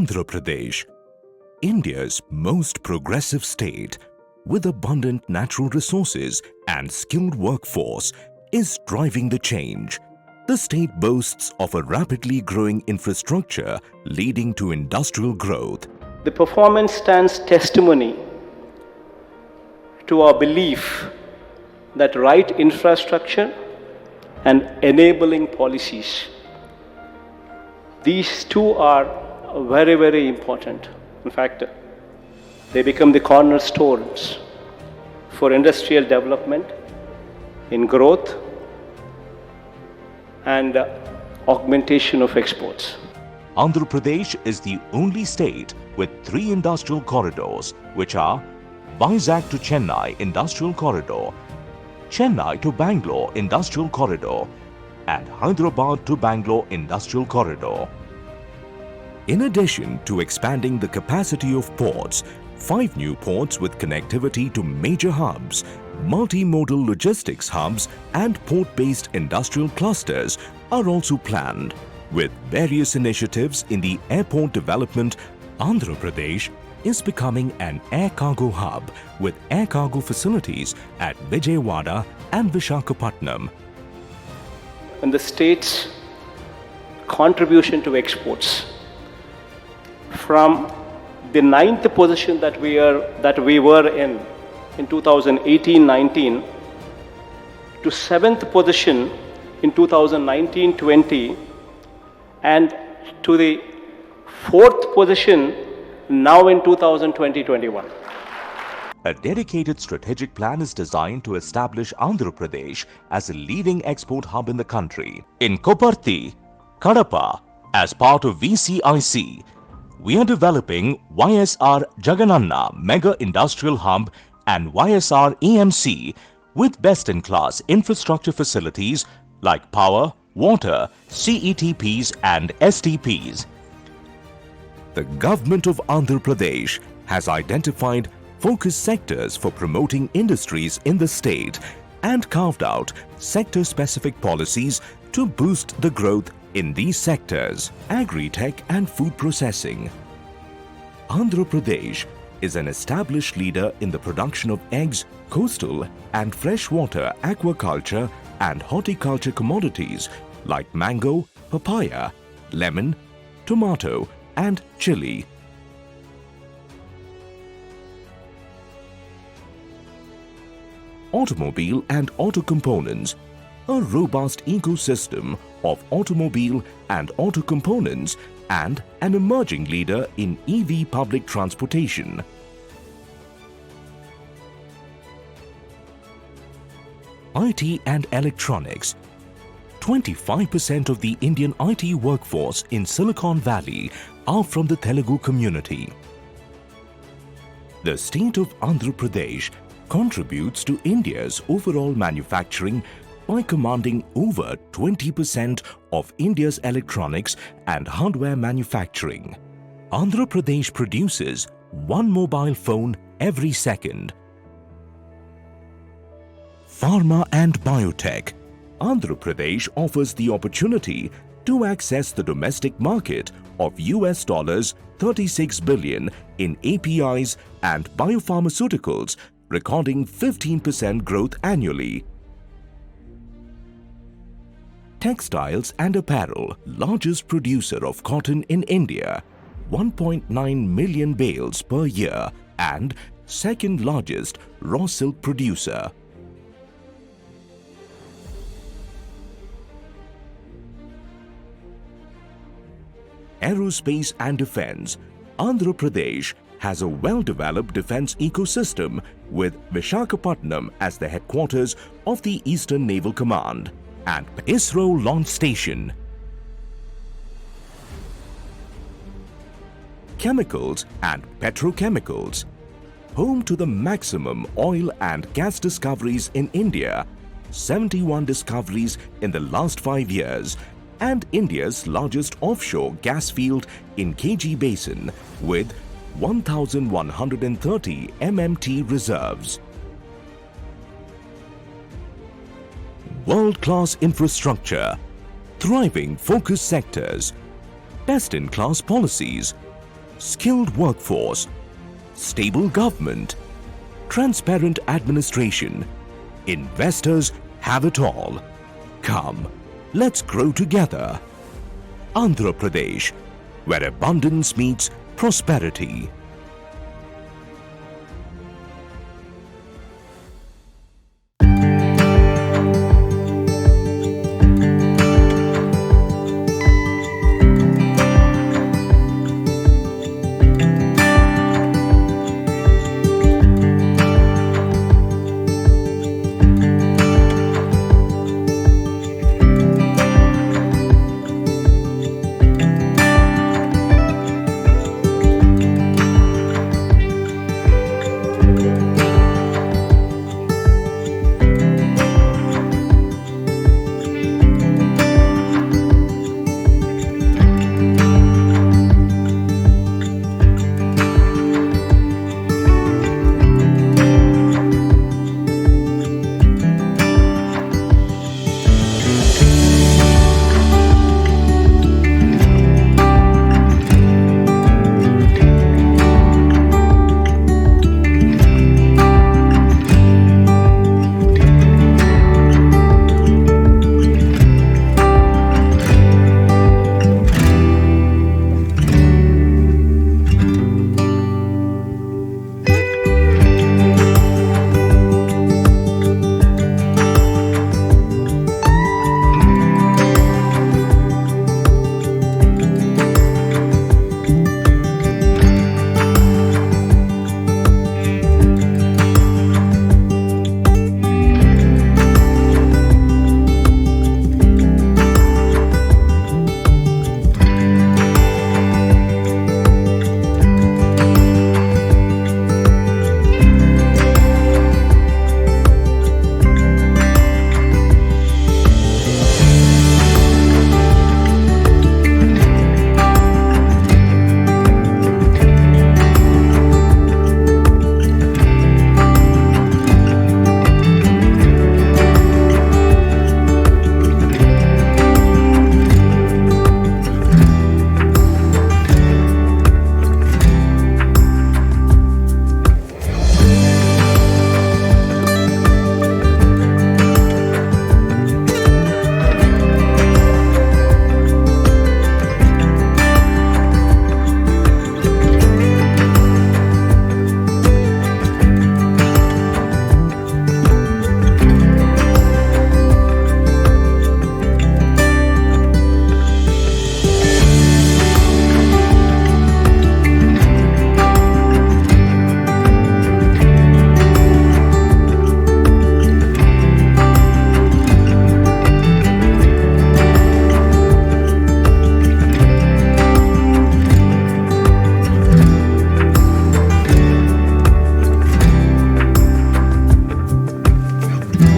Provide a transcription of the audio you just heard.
Andhra Pradesh, India's most progressive state, with abundant natural resources and skilled workforce, is driving the change. The state boasts of a rapidly growing infrastructure leading to industrial growth. The performance stands testimony to our belief that right infrastructure and enabling policies, these two are very, very important. In fact, they become the cornerstones for industrial development, in growth and augmentation of exports. Andhra Pradesh is the only state with 3 industrial corridors, which are Vizag to Chennai Industrial Corridor, Chennai to Bangalore Industrial Corridor, and Hyderabad to Bangalore Industrial Corridor. In addition to expanding the capacity of ports, 5 new ports with connectivity to major hubs, multimodal logistics hubs and port-based industrial clusters are also planned. With various initiatives in the airport development, Andhra Pradesh is becoming an air cargo hub with air cargo facilities at Vijayawada and Visakhapatnam. And the state's contribution to exports, from the 9th position that we were in 2018-19 to 7th position in 2019-20 and to the 4th position now in 2020-21. A dedicated strategic plan is designed to establish Andhra Pradesh as a leading export hub in the country. In Koparthi, Kadapa, as part of VCIC, we are developing YSR Jagananna Mega Industrial Hub and YSR AMC with best-in-class infrastructure facilities like power, water, CETPs and STPs. The government of Andhra Pradesh has identified focus sectors for promoting industries in the state and carved out sector-specific policies to boost the growth in these sectors: agri-tech and food processing. Andhra Pradesh is an established leader in the production of eggs, coastal and freshwater aquaculture and horticulture commodities like mango, papaya, lemon, tomato and chili. Automobile and auto components, a robust ecosystem of automobile and auto components and an emerging leader in EV public transportation. IT and electronics. 25% of the Indian IT workforce in Silicon Valley are from the Telugu community. The state of Andhra Pradesh contributes to India's overall manufacturing by commanding over 20% of India's electronics and hardware manufacturing. Andhra Pradesh produces 1 mobile phone every second. Pharma and biotech. Andhra Pradesh offers the opportunity to access the domestic market of US $36 billion in APIs and biopharmaceuticals, recording 15% growth annually. Textiles and apparel, largest producer of cotton in India, 1.9 million bales per year, and second largest raw silk producer. Aerospace and defense. Andhra Pradesh has a well-developed defense ecosystem with Visakhapatnam as the headquarters of the Eastern Naval Command and ISRO Launch Station. Chemicals and petrochemicals. Home to the maximum oil and gas discoveries in India, 71 discoveries in the last 5 years, and India's largest offshore gas field in KG Basin with 1,130 MMT reserves. World-class infrastructure, thriving focus sectors, best-in-class policies, skilled workforce, stable government, transparent administration. Investors have it all. Come, let's grow together. Andhra Pradesh, where abundance meets prosperity.